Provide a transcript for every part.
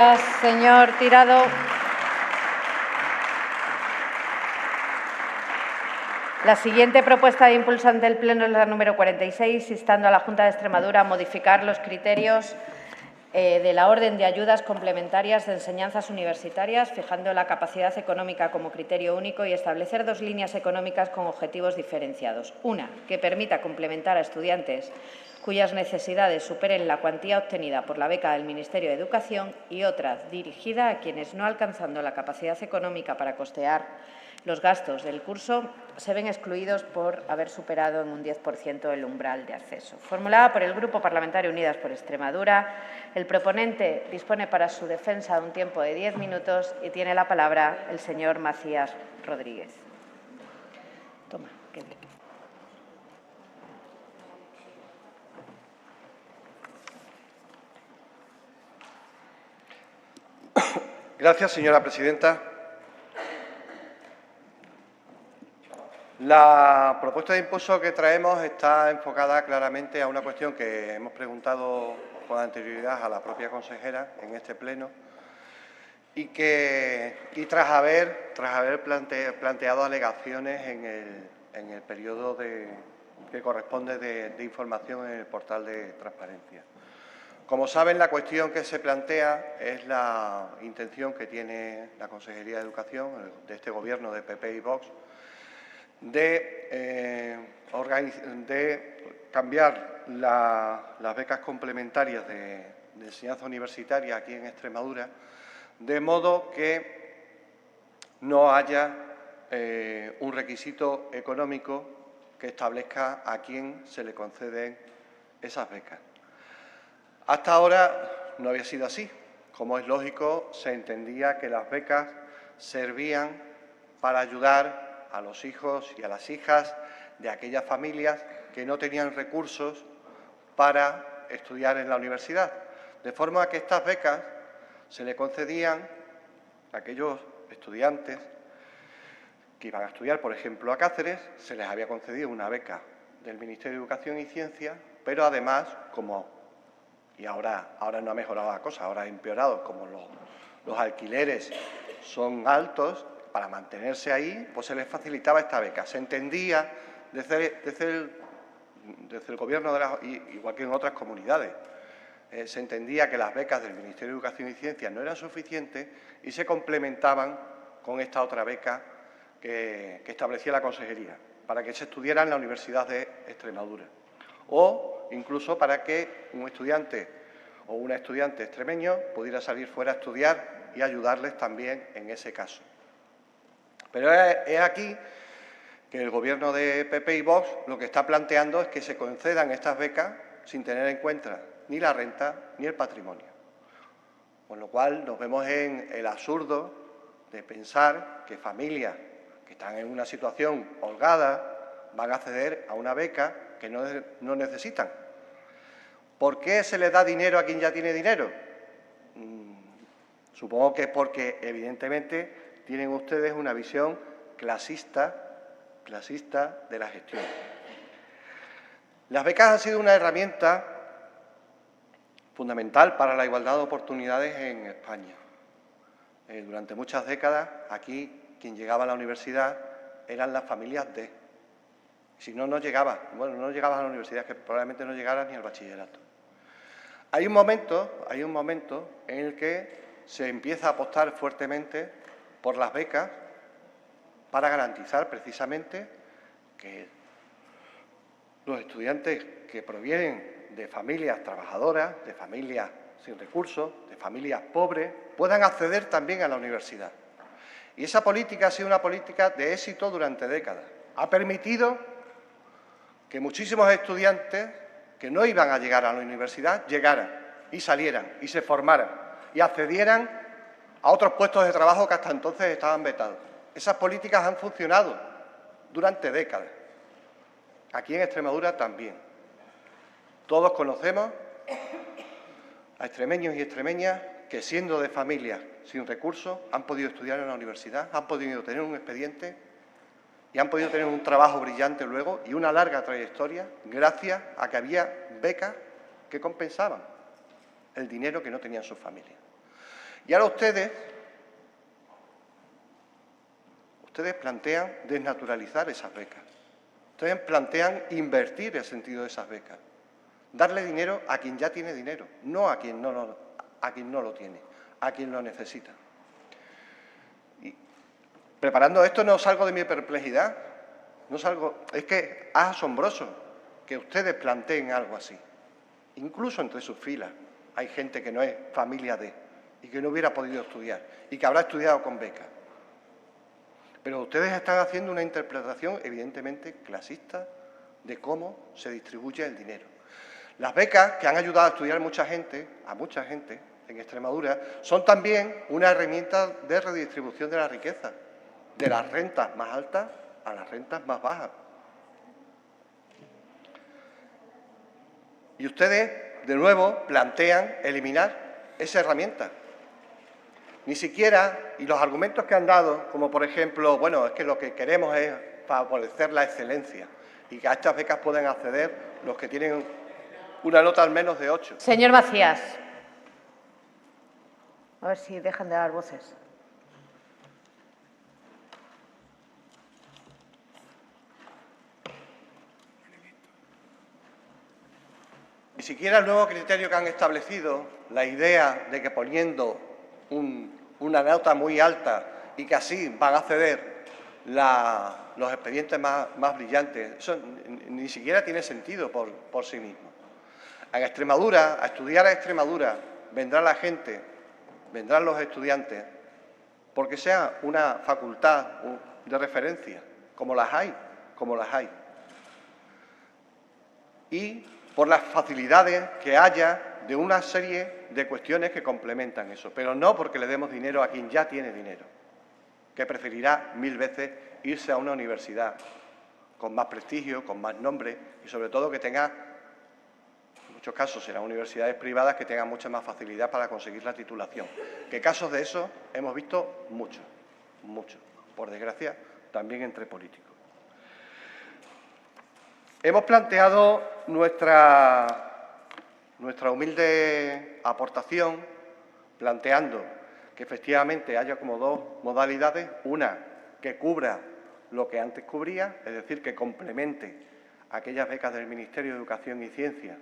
Gracias, señor Tirado. La siguiente propuesta de impulso ante el Pleno es la número 46, instando a la Junta de Extremadura a modificar los criterios de la orden de ayudas complementarias de enseñanzas universitarias, fijando la capacidad económica como criterio único y establecer dos líneas económicas con objetivos diferenciados. Una, que permita complementar a estudiantes cuyas necesidades superen la cuantía obtenida por la beca del Ministerio de Educación, y otra, dirigida a quienes, no alcanzando la capacidad económica para costear los gastos del curso, se ven excluidos por haber superado en un 10% el umbral de acceso. Formulada por el Grupo Parlamentario Unidas por Extremadura, el proponente dispone para su defensa de un tiempo de 10 minutos y tiene la palabra el señor Macías Rodríguez. Toma, que bien. Gracias, señora presidenta. La propuesta de impulso que traemos está enfocada claramente a una cuestión que hemos preguntado con anterioridad a la propia consejera en este pleno y tras haber planteado alegaciones en el periodo que corresponde de información en el portal de transparencia. Como saben, la cuestión que se plantea es la intención que tiene la Consejería de Educación de este Gobierno de PP y Vox de cambiar las becas complementarias de enseñanza universitaria aquí en Extremadura, de modo que no haya un requisito económico que establezca a quién se le conceden esas becas. Hasta ahora no había sido así. Como es lógico, se entendía que las becas servían para ayudar a los hijos y a las hijas de aquellas familias que no tenían recursos para estudiar en la universidad. De forma que estas becas se le concedían a aquellos estudiantes que iban a estudiar, por ejemplo, a Cáceres. Se les había concedido una beca del Ministerio de Educación y Ciencia, pero además, y ahora no ha mejorado la cosa, ahora ha empeorado, como los alquileres son altos, para mantenerse ahí, pues se les facilitaba esta beca. Se entendía desde el Gobierno, igual que en otras comunidades, se entendía que las becas del Ministerio de Educación y Ciencia no eran suficientes y se complementaban con esta otra beca que establecía la Consejería, para que se estudiara en la Universidad de Extremadura, o incluso para que un estudiante o una estudiante extremeño pudiera salir fuera a estudiar y ayudarles también en ese caso. Pero es aquí que el Gobierno de PP y Vox lo que está planteando es que se concedan estas becas sin tener en cuenta ni la renta ni el patrimonio. Con lo cual nos vemos en el absurdo de pensar que familias que están en una situación holgada van a acceder a una beca que no necesitan. ¿Por qué se les da dinero a quien ya tiene dinero? Supongo que es porque, evidentemente, tienen ustedes una visión clasista de la gestión. Las becas han sido una herramienta fundamental para la igualdad de oportunidades en España. Durante muchas décadas, aquí, quien llegaba a la universidad eran las familias de. Si no llegabas a la universidad, que probablemente no llegaras ni al bachillerato. Hay un momento en el que se empieza a apostar fuertemente por las becas para garantizar precisamente que los estudiantes que provienen de familias trabajadoras, de familias sin recursos, de familias pobres, puedan acceder también a la universidad. Y esa política ha sido una política de éxito durante décadas. Ha permitido que muchísimos estudiantes que no iban a llegar a la universidad llegaran y salieran y se formaran y accedieran a otros puestos de trabajo que hasta entonces estaban vetados. Esas políticas han funcionado durante décadas. Aquí en Extremadura también. Todos conocemos a extremeños y extremeñas que, siendo de familias sin recursos, han podido estudiar en la universidad, han podido tener un expediente y han podido tener un trabajo brillante luego y una larga trayectoria gracias a que había becas que compensaban el dinero que no tenían sus familias. Y ahora ustedes plantean desnaturalizar esas becas. Ustedes plantean invertir el sentido de esas becas. Darle dinero a quien ya tiene dinero, no a quien no lo tiene, a quien lo necesita. Y preparando esto no salgo de mi perplejidad. Es que es asombroso que ustedes planteen algo así. Incluso entre sus filas hay gente que no es familia de y que no hubiera podido estudiar y que habrá estudiado con becas. Pero ustedes están haciendo una interpretación evidentemente clasista de cómo se distribuye el dinero. Las becas, que han ayudado a estudiar a mucha gente en Extremadura, son también una herramienta de redistribución de la riqueza, de las rentas más altas a las rentas más bajas. Y ustedes, de nuevo, plantean eliminar esa herramienta. Ni siquiera, y los argumentos que han dado, como por ejemplo, bueno, es que lo que queremos es favorecer la excelencia y que a estas becas pueden acceder los que tienen una nota al menos de 8. Señor Macías. A ver si dejan de dar voces. Ni siquiera el nuevo criterio que han establecido, la idea de que poniendo una nota muy alta y que así van a acceder los expedientes más brillantes, eso ni siquiera tiene sentido por sí mismo. En Extremadura, a estudiar a Extremadura, vendrá la gente, vendrán los estudiantes, porque sea una facultad de referencia, como las hay. Y por las facilidades que haya de una serie de cuestiones que complementan eso, pero no porque le demos dinero a quien ya tiene dinero, que preferirá 1000 veces irse a una universidad con más prestigio, con más nombre y sobre todo que tenga, en muchos casos serán universidades privadas que tengan mucha más facilidad para conseguir la titulación. Que casos de eso hemos visto muchos, por desgracia, también entre políticos. Hemos planteado nuestra humilde aportación, planteando que efectivamente haya como dos modalidades, una que cubra lo que antes cubría, es decir, que complemente aquellas becas del Ministerio de Educación y Ciencia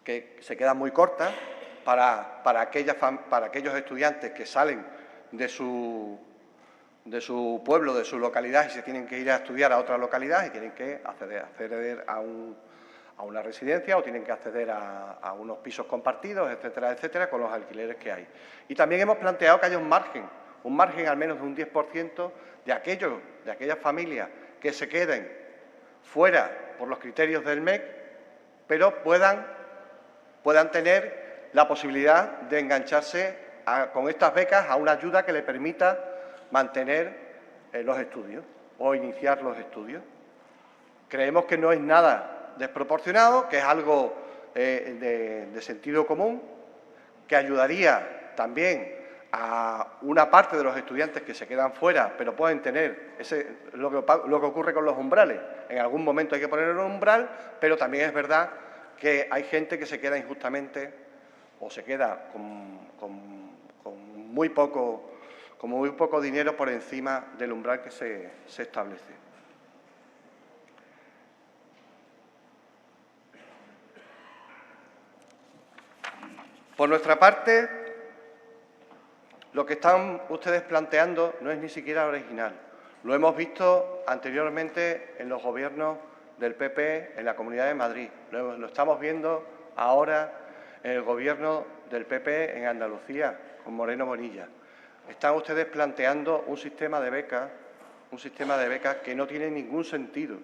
que se quedan muy cortas para aquellos estudiantes que salen de su pueblo, de su localidad y se tienen que ir a estudiar a otra localidad y tienen que acceder a una residencia o tienen que acceder a unos pisos compartidos, etcétera, etcétera, con los alquileres que hay. Y también hemos planteado que haya un margen al menos de un 10% de aquellas familias que se queden fuera por los criterios del MEC, pero puedan tener la posibilidad de engancharse con estas becas a una ayuda que le permita mantener los estudios o iniciar los estudios. Creemos que no es nada desproporcionado, que es algo de sentido común, que ayudaría también a una parte de los estudiantes que se quedan fuera, pero pueden tener lo que ocurre con los umbrales. En algún momento hay que poner un umbral, pero también es verdad que hay gente que se queda injustamente o se queda con muy poco dinero por encima del umbral que se establece. Por nuestra parte, lo que están ustedes planteando no es ni siquiera original. Lo hemos visto anteriormente en los gobiernos del PP en la Comunidad de Madrid. Lo estamos viendo ahora en el gobierno del PP en Andalucía, con Moreno Bonilla. Están ustedes planteando un sistema de becas que no tiene ningún sentido,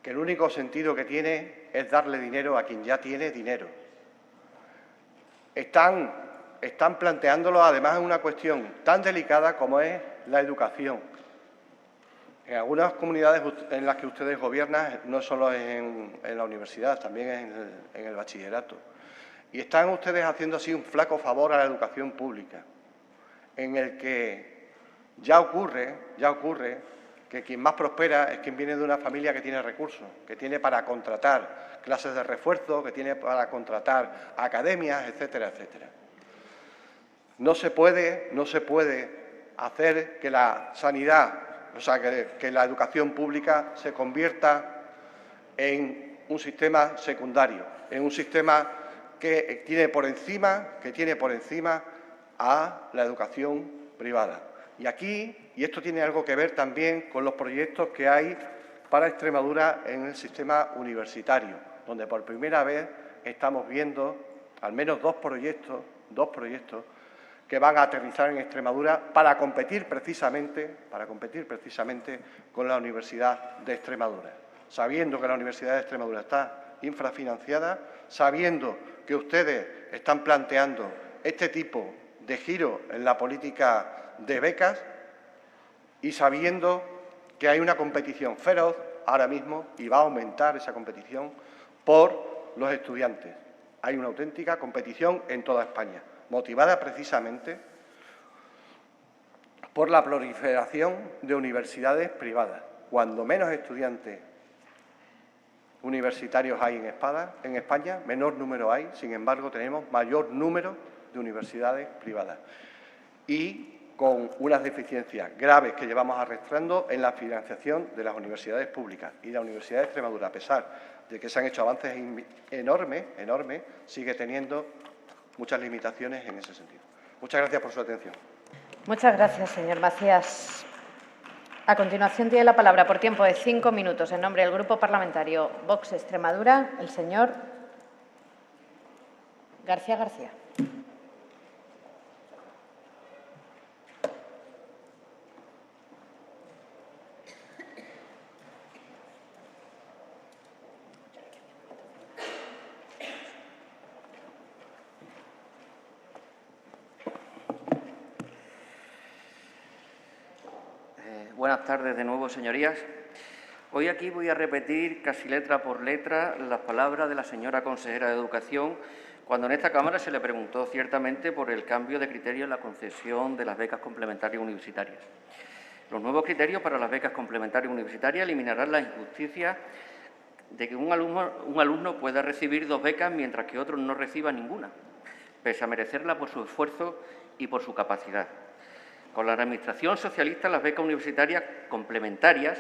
que el único sentido que tiene es darle dinero a quien ya tiene dinero. Están planteándolo además en una cuestión tan delicada como es la educación. En algunas comunidades en las que ustedes gobiernan, no solo en la universidad, también en el bachillerato. Y están ustedes haciendo así un flaco favor a la educación pública, en el que ya ocurre que quien más prospera es quien viene de una familia que tiene recursos, que tiene para contratar, clases de refuerzo, que tiene para contratar academias, etcétera, etcétera. No se puede hacer que la sanidad, o sea, que la educación pública se convierta en un sistema secundario, en un sistema que tiene por encima a la educación privada. Y aquí, y esto tiene algo que ver también con los proyectos que hay para Extremadura en el sistema universitario, donde por primera vez estamos viendo al menos dos proyectos que van a aterrizar en Extremadura para competir precisamente con la Universidad de Extremadura, sabiendo que la Universidad de Extremadura está infrafinanciada, sabiendo que ustedes están planteando este tipo de giro en la política de becas y sabiendo que hay una competición feroz ahora mismo y va a aumentar esa competición por los estudiantes. Hay una auténtica competición en toda España, motivada precisamente por la proliferación de universidades privadas. Cuando menos estudiantes universitarios hay en España, menor número hay, sin embargo, tenemos mayor número de universidades privadas y con unas deficiencias graves que llevamos arrastrando en la financiación de las universidades públicas. Y la Universidad de Extremadura, a pesar de que se han hecho avances enormes, sigue teniendo muchas limitaciones en ese sentido. Muchas gracias por su atención. Muchas gracias, señor Macías. A continuación tiene la palabra por tiempo de 5 minutos en nombre del Grupo Parlamentario Vox Extremadura el señor García García. Buenas tardes de nuevo, señorías. Hoy aquí voy a repetir casi letra por letra las palabras de la señora consejera de Educación cuando en esta Cámara se le preguntó ciertamente por el cambio de criterio en la concesión de las becas complementarias universitarias. Los nuevos criterios para las becas complementarias universitarias eliminarán la injusticia de que un alumno pueda recibir 2 becas mientras que otro no reciba ninguna, pese a merecerla por su esfuerzo y por su capacidad. Con la Administración socialista, las becas universitarias complementarias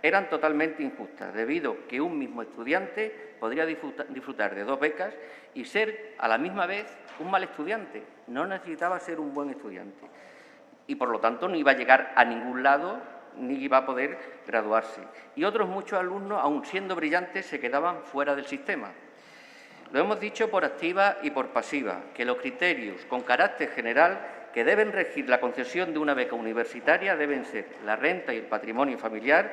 eran totalmente injustas, debido a que un mismo estudiante podría disfrutar de 2 becas y ser a la misma vez un mal estudiante. No necesitaba ser un buen estudiante y, por lo tanto, no iba a llegar a ningún lado ni iba a poder graduarse. Y otros muchos alumnos, aun siendo brillantes, se quedaban fuera del sistema. Lo hemos dicho por activa y por pasiva, que los criterios con carácter general que deben regir la concesión de una beca universitaria deben ser la renta y el patrimonio familiar,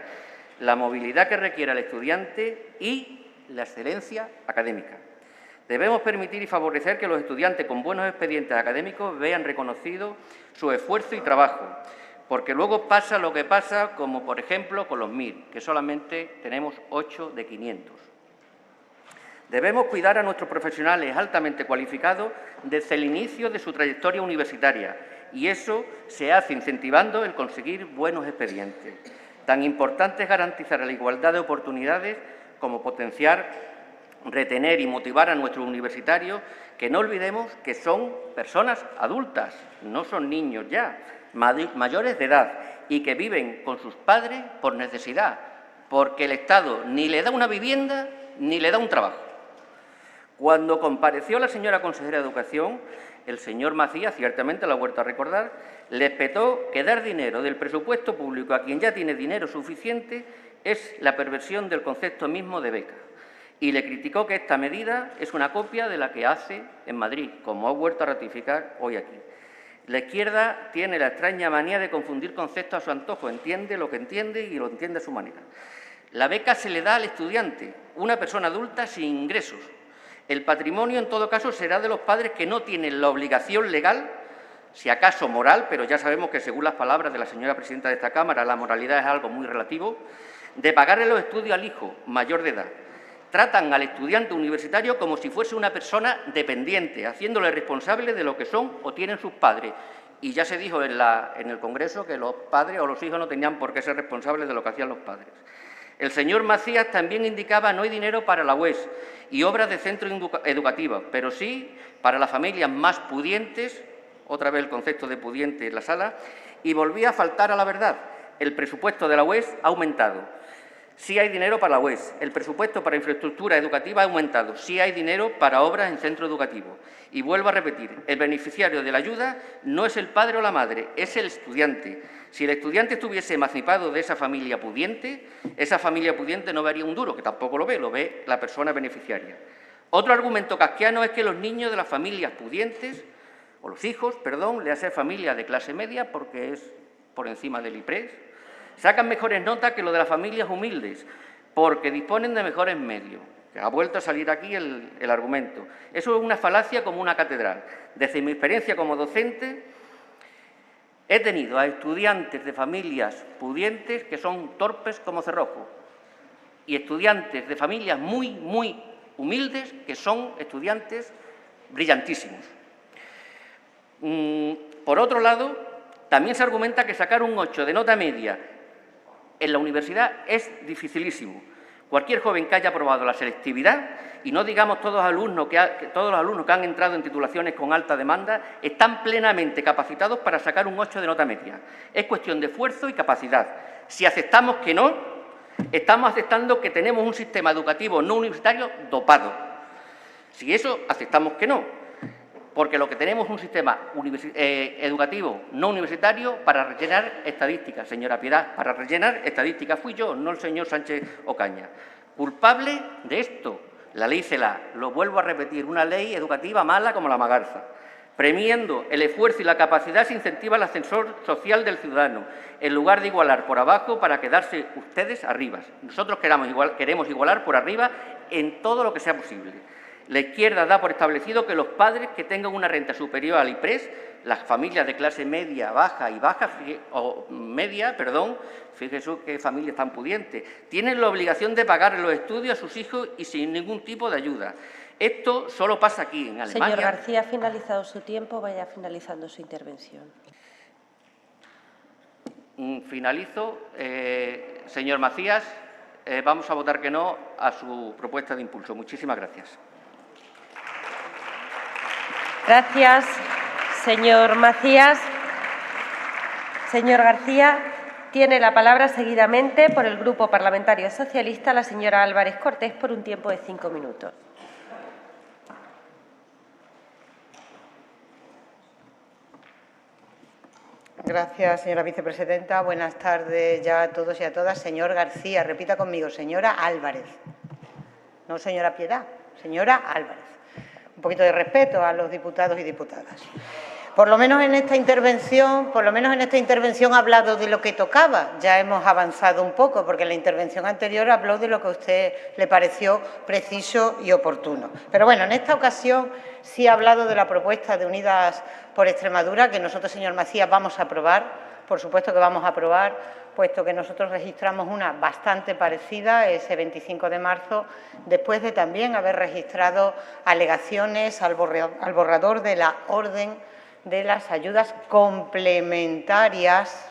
la movilidad que requiera el estudiante y la excelencia académica. Debemos permitir y favorecer que los estudiantes con buenos expedientes académicos vean reconocido su esfuerzo y trabajo, porque luego pasa lo que pasa, como por ejemplo con los MIR, que solamente tenemos 8 de 500. Debemos cuidar a nuestros profesionales altamente cualificados desde el inicio de su trayectoria universitaria y eso se hace incentivando el conseguir buenos expedientes. Tan importante es garantizar la igualdad de oportunidades como potenciar, retener y motivar a nuestros universitarios, que no olvidemos que son personas adultas, no son niños ya, mayores de edad y que viven con sus padres por necesidad, porque el Estado ni le da una vivienda ni le da un trabajo. Cuando compareció la señora consejera de Educación, el señor Macías, ciertamente lo ha vuelto a recordar, le espetó que dar dinero del presupuesto público a quien ya tiene dinero suficiente es la perversión del concepto mismo de beca. Y le criticó que esta medida es una copia de la que hace en Madrid, como ha vuelto a ratificar hoy aquí. La izquierda tiene la extraña manía de confundir conceptos a su antojo, entiende lo que entiende y lo entiende a su manera. La beca se le da al estudiante, una persona adulta sin ingresos. El patrimonio, en todo caso, será de los padres que no tienen la obligación legal, si acaso moral, pero ya sabemos que, según las palabras de la señora presidenta de esta Cámara, la moralidad es algo muy relativo, de pagarle los estudios al hijo mayor de edad. Tratan al estudiante universitario como si fuese una persona dependiente, haciéndole responsable de lo que son o tienen sus padres. Y ya se dijo en el Congreso que los padres o los hijos no tenían por qué ser responsables de lo que hacían los padres. El señor Macías también indicaba no hay dinero para la UES y obras de centros educativos, pero sí para las familias más pudientes, otra vez el concepto de pudiente en la sala, y volvía a faltar a la verdad. El presupuesto de la UES ha aumentado. Sí hay dinero para la UES. El presupuesto para infraestructura educativa ha aumentado. Sí hay dinero para obras en centros educativos. Y vuelvo a repetir, el beneficiario de la ayuda no es el padre o la madre, es el estudiante. Si el estudiante estuviese emancipado de esa familia pudiente no vería un duro, que tampoco lo ve la persona beneficiaria. Otro argumento kafkiano es que los niños de las familias pudientes, o los hijos, perdón, le hacen familias de clase media porque es por encima del IPRES, sacan mejores notas que los de las familias humildes porque disponen de mejores medios. Ha vuelto a salir aquí el argumento. Eso es una falacia como una catedral. Desde mi experiencia como docente, he tenido a estudiantes de familias pudientes que son torpes como cerrojo y estudiantes de familias muy, muy humildes que son estudiantes brillantísimos. Por otro lado, también se argumenta que sacar un 8 de nota media en la universidad es dificilísimo. Cualquier joven que haya aprobado la selectividad, y no digamos todos los alumnos que han entrado en titulaciones con alta demanda, están plenamente capacitados para sacar un 8 de nota media. Es cuestión de esfuerzo y capacidad. Si aceptamos que no, estamos aceptando que tenemos un sistema educativo no universitario dopado. Si eso aceptamos que no, porque lo que tenemos es un sistema educativo no universitario para rellenar estadísticas, señora Piedad, para rellenar estadísticas. Fui yo, no el señor Sánchez Ocaña. Culpable de esto, la ley CELA, lo vuelvo a repetir, una ley educativa mala como la magarza. Premiando el esfuerzo y la capacidad se incentiva el ascensor social del ciudadano, en lugar de igualar por abajo para quedarse ustedes arriba. Nosotros queremos igualar por arriba en todo lo que sea posible. La izquierda da por establecido que los padres que tengan una renta superior al IPRES, las familias de clase media, baja y media, fíjese qué familias tan pudientes, tienen la obligación de pagar los estudios a sus hijos y sin ningún tipo de ayuda. Esto solo pasa aquí, en Alemania. Señor García, ha finalizado su tiempo, vaya finalizando su intervención. Finalizo. Señor Macías, vamos a votar que no a su propuesta de impulso. Muchísimas gracias. Gracias, señor Macías. Señor García, tiene la palabra seguidamente por el Grupo Parlamentario Socialista la señora Álvarez Cortés por un tiempo de 5 minutos. Gracias, señora vicepresidenta. Buenas tardes ya a todos y a todas. Señor García, repita conmigo, señora Álvarez. No señora Piedad, señora Álvarez. Un poquito de respeto a los diputados y diputadas. Por lo menos en esta intervención ha hablado de lo que tocaba. Ya hemos avanzado un poco, porque en la intervención anterior habló de lo que a usted le pareció preciso y oportuno. Pero bueno, en esta ocasión sí ha hablado de la propuesta de Unidas por Extremadura, que nosotros, señor Macías, vamos a aprobar. Por supuesto que vamos a aprobar, puesto que nosotros registramos una bastante parecida ese 25 de marzo, después de también haber registrado alegaciones al borrador de la orden de las ayudas complementarias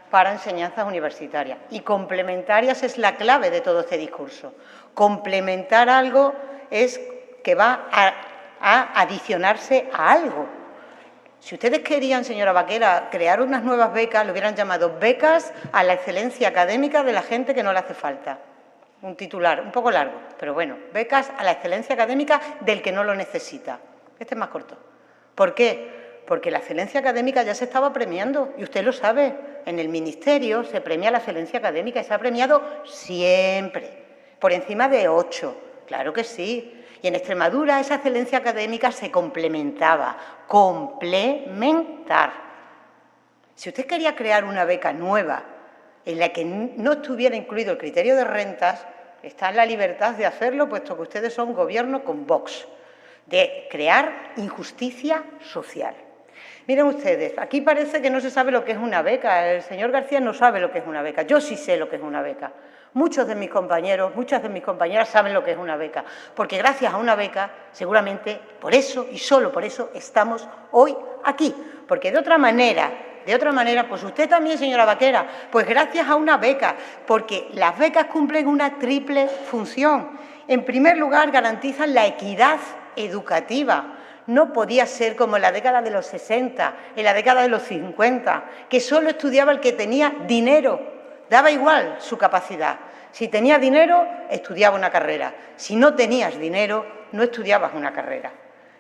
para enseñanzas universitarias. Y complementarias es la clave de todo este discurso. Complementar algo es que va a adicionarse a algo. Si ustedes querían, señora Baquera, crear unas nuevas becas, lo hubieran llamado becas a la excelencia académica de la gente que no le hace falta. Un titular un poco largo, pero bueno, becas a la excelencia académica del que no lo necesita. Este es más corto. ¿Por qué? Porque la excelencia académica ya se estaba premiando, y usted lo sabe. En el Ministerio se premia la excelencia académica y se ha premiado siempre, por encima de 8. Claro que sí. Y en Extremadura esa excelencia académica se complementaba. Complementar. Si usted quería crear una beca nueva en la que no estuviera incluido el criterio de rentas, está en la libertad de hacerlo, puesto que ustedes son gobierno con Vox, de crear injusticia social. Miren ustedes, aquí parece que no se sabe lo que es una beca. El señor García no sabe lo que es una beca. Yo sí sé lo que es una beca. Muchos de mis compañeros, muchas de mis compañeras saben lo que es una beca, porque gracias a una beca, seguramente por eso y solo por eso estamos hoy aquí, porque de otra manera De otra manera, pues usted también, señora Vaquera, pues gracias a una beca, porque las becas cumplen una triple función. En primer lugar, garantizan la equidad educativa. No podía ser como en la década de los 60, en la década de los 50, que solo estudiaba el que tenía dinero. Daba igual su capacidad. Si tenías dinero, estudiaba una carrera. Si no tenías dinero, no estudiabas una carrera.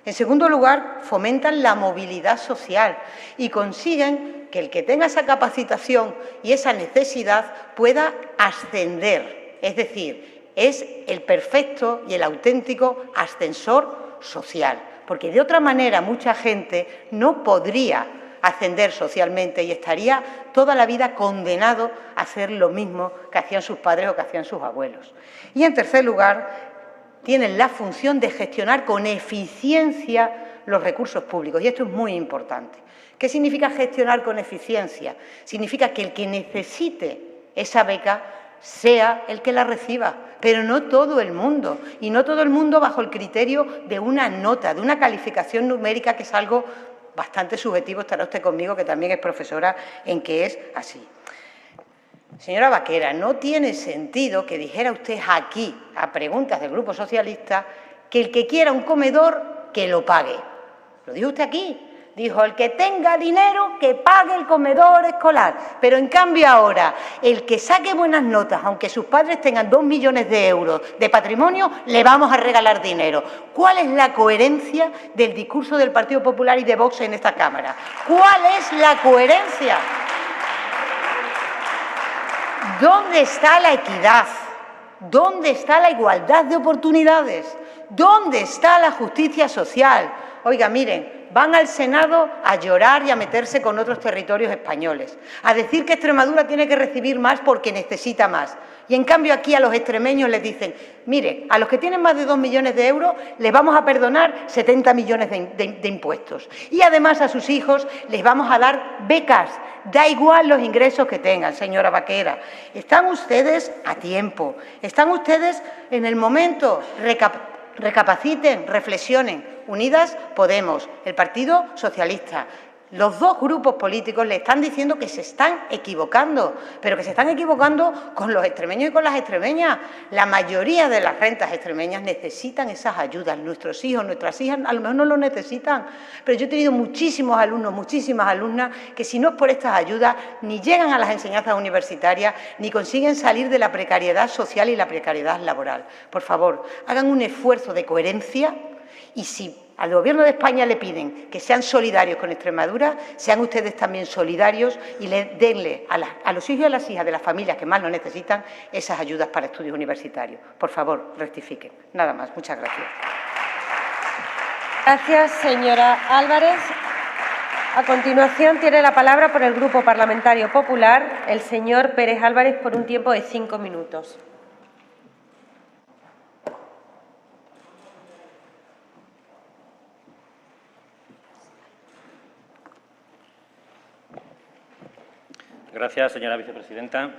En segundo lugar, fomentan la movilidad social y consiguen que el que tenga esa capacitación y esa necesidad pueda ascender. Es decir, es el perfecto y el auténtico ascensor social, porque de otra manera mucha gente no podría ascender socialmente y estaría toda la vida condenado a hacer lo mismo que hacían sus padres o que hacían sus abuelos. Y en tercer lugar, tienen la función de gestionar con eficiencia los recursos públicos. Y esto es muy importante. ¿Qué significa gestionar con eficiencia? Significa que el que necesite esa beca sea el que la reciba, pero no todo el mundo. Y no todo el mundo bajo el criterio de una nota, de una calificación numérica, que es algo bastante subjetivo. Estará usted conmigo, que también es profesora, en que es así. Señora Vaquera, no tiene sentido que dijera usted aquí, a preguntas del Grupo Socialista, que el que quiera un comedor, que lo pague. Lo dijo usted aquí. Dijo, el que tenga dinero, que pague el comedor escolar. Pero, en cambio, ahora, el que saque buenas notas, aunque sus padres tengan 2 millones de euros de patrimonio, le vamos a regalar dinero. ¿Cuál es la coherencia del discurso del Partido Popular y de Vox en esta Cámara? ¿Cuál es la coherencia? ¿Dónde está la equidad? ¿Dónde está la igualdad de oportunidades? ¿Dónde está la justicia social? Oiga, miren, van al Senado a llorar y a meterse con otros territorios españoles, a decir que Extremadura tiene que recibir más porque necesita más. Y, en cambio, aquí a los extremeños les dicen, mire, a los que tienen más de 2 millones de euros les vamos a perdonar 70 millones de impuestos. Y, además, a sus hijos les vamos a dar becas. Da igual los ingresos que tengan, señora Vaquera. Están ustedes a tiempo. Están ustedes en el momento. Recapaciten, reflexionen. Unidas Podemos, el Partido Socialista, los dos grupos políticos le están diciendo que se están equivocando, pero que se están equivocando con los extremeños y con las extremeñas. La mayoría de las rentas extremeñas necesitan esas ayudas. Nuestros hijos, nuestras hijas a lo mejor no lo necesitan, pero yo he tenido muchísimos alumnos, muchísimas alumnas que, si no es por estas ayudas, ni llegan a las enseñanzas universitarias ni consiguen salir de la precariedad social y la precariedad laboral. Por favor, hagan un esfuerzo de coherencia. Y si al Gobierno de España le piden que sean solidarios con Extremadura, sean ustedes también solidarios y denle a los hijos y a las hijas de las familias que más lo necesitan esas ayudas para estudios universitarios. Por favor, rectifiquen. Nada más. Muchas gracias. Gracias, señora Álvarez. A continuación, tiene la palabra por el Grupo Parlamentario Popular el señor Pérez Álvarez por un tiempo de 5 minutos. Gracias, señora vicepresidenta.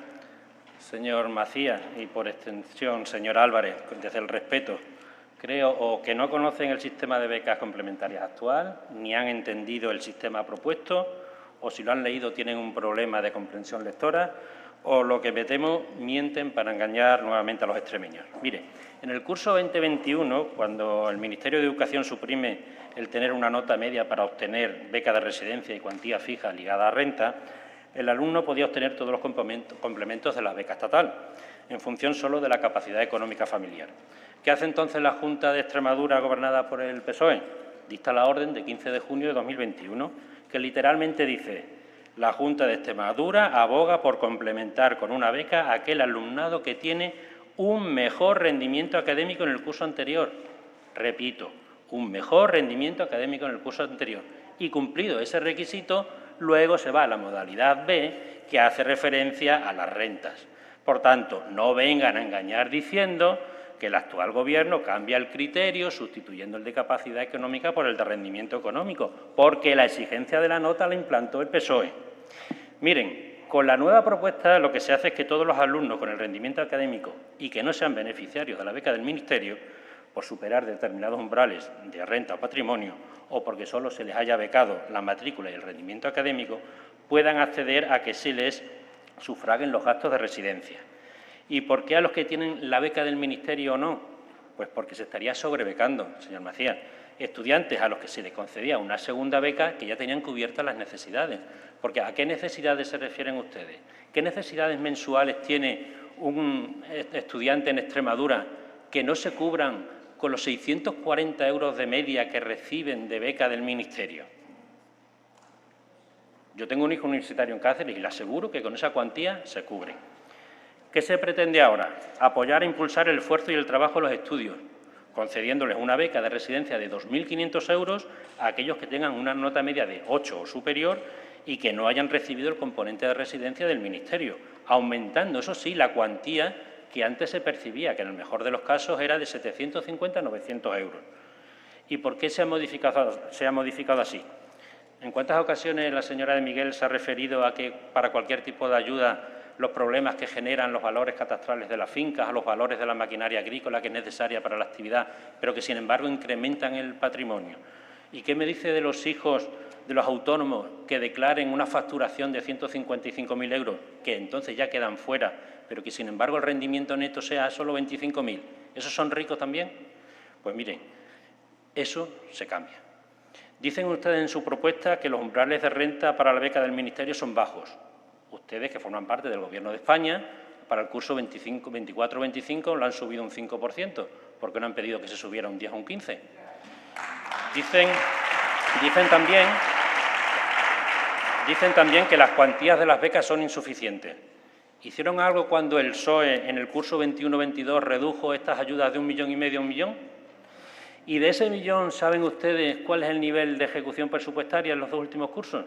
Señor Macías y, por extensión, señora Álvarez, desde el respeto, creo o que no conocen el sistema de becas complementarias actual, ni han entendido el sistema propuesto, o si lo han leído tienen un problema de comprensión lectora, o, lo que me temo, mienten para engañar nuevamente a los extremeños. Mire, en el curso 2021, cuando el Ministerio de Educación suprime el tener una nota media para obtener beca de residencia y cuantía fija ligada a renta, el alumno podía obtener todos los complementos de la beca estatal, en función solo de la capacidad económica familiar. ¿Qué hace entonces la Junta de Extremadura, gobernada por el PSOE? Dicta la orden de 15 de junio de 2021, que literalmente dice: la Junta de Extremadura aboga por complementar con una beca a aquel alumnado que tiene un mejor rendimiento académico en el curso anterior. Repito, un mejor rendimiento académico en el curso anterior. Y, cumplido ese requisito, luego se va a la modalidad B, que hace referencia a las rentas. Por tanto, no vengan a engañar diciendo que el actual Gobierno cambia el criterio sustituyendo el de capacidad económica por el de rendimiento económico, porque la exigencia de la nota la implantó el PSOE. Miren, con la nueva propuesta lo que se hace es que todos los alumnos con el rendimiento académico y que no sean beneficiarios de la beca del Ministerio, por superar determinados umbrales de renta o patrimonio, o porque solo se les haya becado la matrícula y el rendimiento académico, puedan acceder a que se les sufraguen los gastos de residencia. ¿Y por qué a los que tienen la beca del Ministerio no? Pues porque se estaría sobrebecando, señor Macías. Estudiantes a los que se les concedía una segunda beca que ya tenían cubiertas las necesidades. Porque ¿a qué necesidades se refieren ustedes? ¿Qué necesidades mensuales tiene un estudiante en Extremadura que no se cubran con los 640 euros de media que reciben de beca del Ministerio? Yo tengo un hijo universitario en Cáceres y le aseguro que con esa cuantía se cubre. ¿Qué se pretende ahora? Apoyar e impulsar el esfuerzo y el trabajo de los estudios, concediéndoles una beca de residencia de 2.500 euros a aquellos que tengan una nota media de 8 o superior y que no hayan recibido el componente de residencia del Ministerio, aumentando, eso sí, la cuantía que antes se percibía, que en el mejor de los casos era de 750 a 900 euros. ¿Y por qué se ha modificado así? ¿En cuántas ocasiones la señora de Miguel se ha referido a que para cualquier tipo de ayuda los problemas que generan los valores catastrales de las fincas, a los valores de la maquinaria agrícola que es necesaria para la actividad, pero que sin embargo incrementan el patrimonio? ¿Y qué me dice de los hijos de los autónomos que declaren una facturación de 155.000 euros, que entonces ya quedan fuera, pero que sin embargo el rendimiento neto sea solo 25.000? ¿Esos son ricos también? Pues miren, eso se cambia. Dicen ustedes en su propuesta que los umbrales de renta para la beca del Ministerio son bajos. Ustedes, que forman parte del Gobierno de España, para el curso 24-25 lo han subido un 5%. ¿Por qué no han pedido que se subiera un 10 o un 15%? Dicen también que las cuantías de las becas son insuficientes. ¿Hicieron algo cuando el PSOE en el curso 21-22 redujo estas ayudas de 1,5 millones a 1 millón? ¿Y de ese millón saben ustedes cuál es el nivel de ejecución presupuestaria en los dos últimos cursos?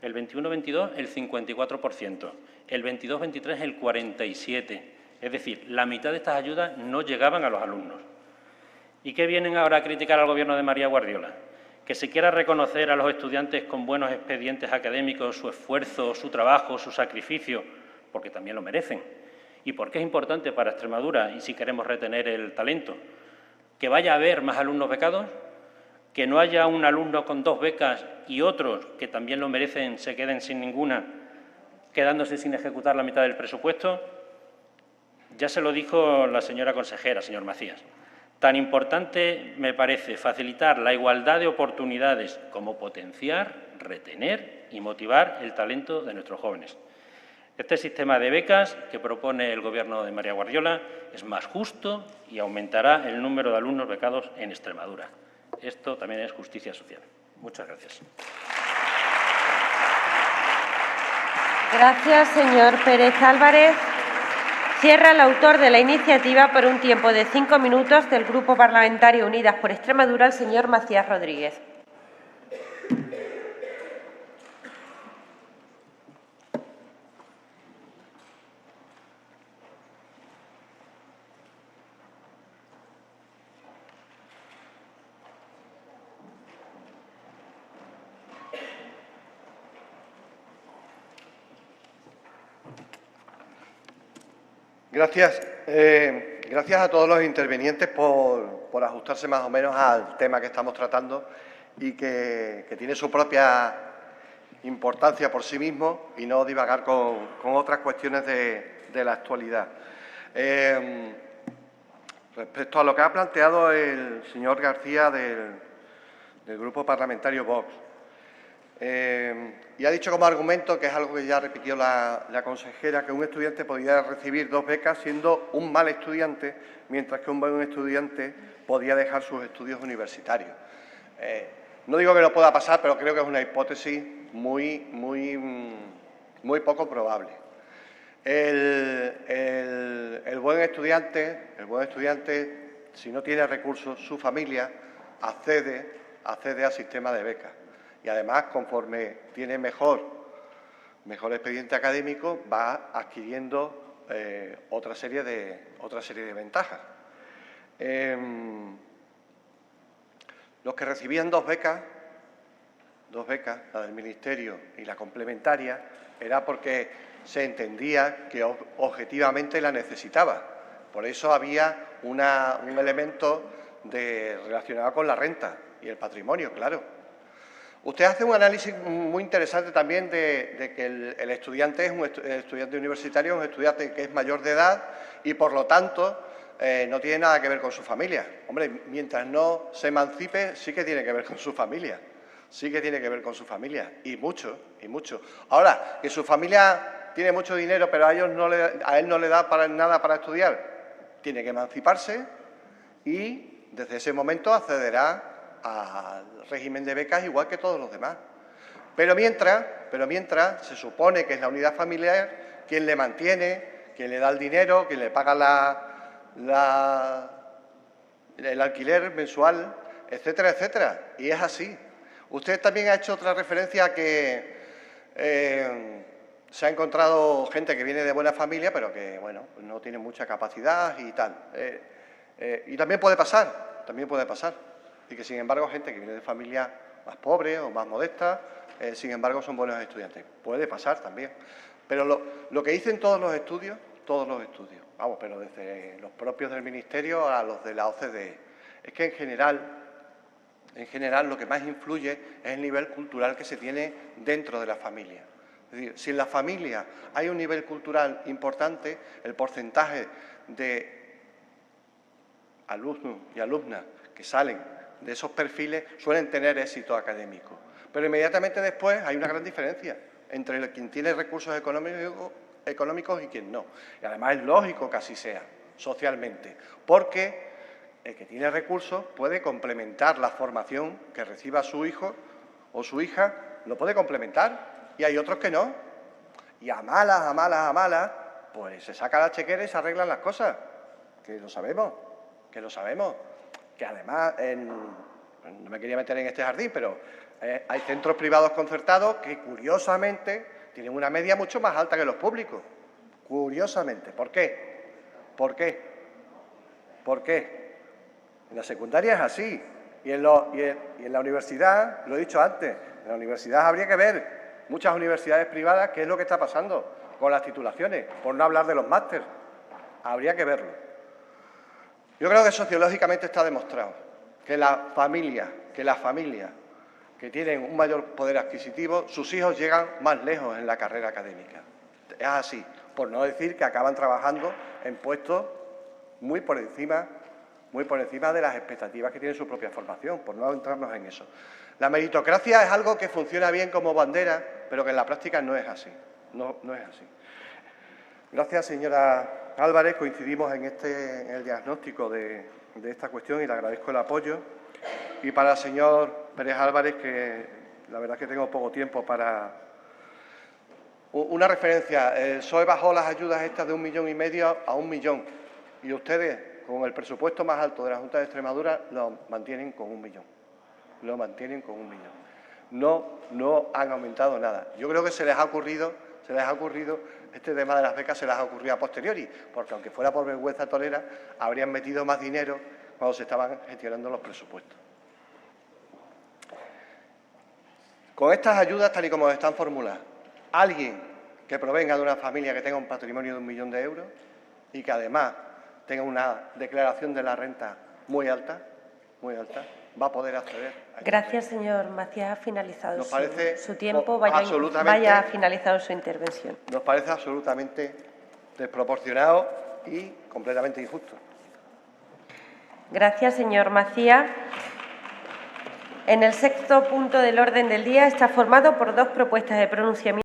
El 21-22, el 54%, el 22-23, el 47%. Es decir, la mitad de estas ayudas no llegaban a los alumnos. ¿Y qué vienen ahora a criticar al Gobierno de María Guardiola? Que se quiera reconocer a los estudiantes con buenos expedientes académicos su esfuerzo, su trabajo, su sacrificio, porque también lo merecen. ¿Y por qué es importante para Extremadura y si queremos retener el talento? ¿Que vaya a haber más alumnos becados? ¿Que no haya un alumno con 2 becas y otros, que también lo merecen, se queden sin ninguna, quedándose sin ejecutar la mitad del presupuesto? Ya se lo dijo la señora consejera, señor Macías. Tan importante me parece facilitar la igualdad de oportunidades como potenciar, retener y motivar el talento de nuestros jóvenes. Este sistema de becas que propone el Gobierno de María Guardiola es más justo y aumentará el número de alumnos becados en Extremadura. Esto también es justicia social. Muchas gracias. Gracias, señor Pérez Álvarez. Cierra el autor de la iniciativa por un tiempo de 5 minutos del Grupo Parlamentario Unidas por Extremadura, el señor Macías Rodríguez. Gracias. Gracias a todos los intervinientes por ajustarse más o menos al tema que estamos tratando y que tiene su propia importancia por sí mismo y no divagar con otras cuestiones de la actualidad. Respecto a lo que ha planteado el señor García del Grupo Parlamentario Vox, y ha dicho como argumento, que es algo que ya repitió la consejera, que un estudiante podía recibir 2 becas siendo un mal estudiante, mientras que un buen estudiante podía dejar sus estudios universitarios. No digo que no pueda pasar, pero creo que es una hipótesis muy poco probable. El buen estudiante, si no tiene recursos, su familia accede al sistema de becas. Y además, conforme tiene mejor expediente académico, va adquiriendo otra serie de ventajas. Los que recibían 2 becas, la del Ministerio y la complementaria, era porque se entendía que objetivamente la necesitaba. Por eso había un elemento relacionado con la renta y el patrimonio, claro. Usted hace un análisis muy interesante también de que el estudiante es un estudiante universitario, un estudiante que es mayor de edad y, por lo tanto, no tiene nada que ver con su familia. Hombre, mientras no se emancipe, sí que tiene que ver con su familia. Sí que tiene que ver con su familia. Y mucho, y mucho. Ahora, que su familia tiene mucho dinero, pero a él no le da nada para estudiar, tiene que emanciparse y, desde ese momento, accederá al régimen de becas igual que todos los demás. Pero mientras se supone que es la unidad familiar quien le mantiene, quien le da el dinero, quien le paga el alquiler mensual, etcétera, etcétera. Y es así. Usted también ha hecho otra referencia a que se ha encontrado gente que viene de buena familia, pero que, bueno, no tiene mucha capacidad y tal. Y también puede pasar, Y que, sin embargo, gente que viene de familias más pobres o más modestas, sin embargo, son buenos estudiantes. Puede pasar también. Pero lo que dicen todos los estudios, vamos, pero desde los propios del Ministerio a los de la OCDE, es que en general lo que más influye es el nivel cultural que se tiene dentro de la familia. Es decir, si en la familia hay un nivel cultural importante, el porcentaje de alumnos y alumnas que salen de esos perfiles suelen tener éxito académico. Pero inmediatamente después hay una gran diferencia entre quien tiene recursos económicos y quien no. Y además es lógico que así sea, socialmente, porque el que tiene recursos puede complementar la formación que reciba su hijo o su hija, lo puede complementar, y hay otros que no. Y a malas, pues se saca la chequera y se arreglan las cosas, que lo sabemos. Que además, no me quería meter en este jardín, pero hay centros privados concertados que, curiosamente, tienen una media mucho más alta que los públicos. Curiosamente. ¿Por qué? En la secundaria es así. Y en la universidad, lo he dicho antes, en la universidad habría que ver, muchas universidades privadas, qué es lo que está pasando con las titulaciones, por no hablar de los másteres. Habría que verlo. Yo creo que sociológicamente está demostrado que las familias que tienen un mayor poder adquisitivo, sus hijos llegan más lejos en la carrera académica. Es así, por no decir que acaban trabajando en puestos muy por encima de las expectativas que tiene su propia formación, por no entrarnos en eso. La meritocracia es algo que funciona bien como bandera, pero que en la práctica no es así. No es así. Gracias, señora Álvarez. Coincidimos en el diagnóstico de esta cuestión y le agradezco el apoyo. Y para el señor Pérez Álvarez, que la verdad es que tengo poco tiempo para... Una referencia, el PSOE bajó las ayudas estas de 1,5 millones a 1 millón y ustedes, con el presupuesto más alto de la Junta de Extremadura, lo mantienen con 1 millón. No han aumentado nada. Yo creo que se les ha ocurrido este tema de las becas, se les ha ocurrido a posteriori, porque aunque fuera por vergüenza torera, habrían metido más dinero cuando se estaban gestionando los presupuestos. Con estas ayudas, tal y como están formuladas, alguien que provenga de una familia que tenga un patrimonio de 1 millón de euros y que además tenga una declaración de la renta muy alta, va a poder acceder a esta. Gracias, señor Macías. Ha finalizado su tiempo. Absolutamente, vaya finalizado su intervención. Nos parece absolutamente desproporcionado y completamente injusto. Gracias, señor Macías. En el sexto punto del orden del día está formado por 2 propuestas de pronunciamiento.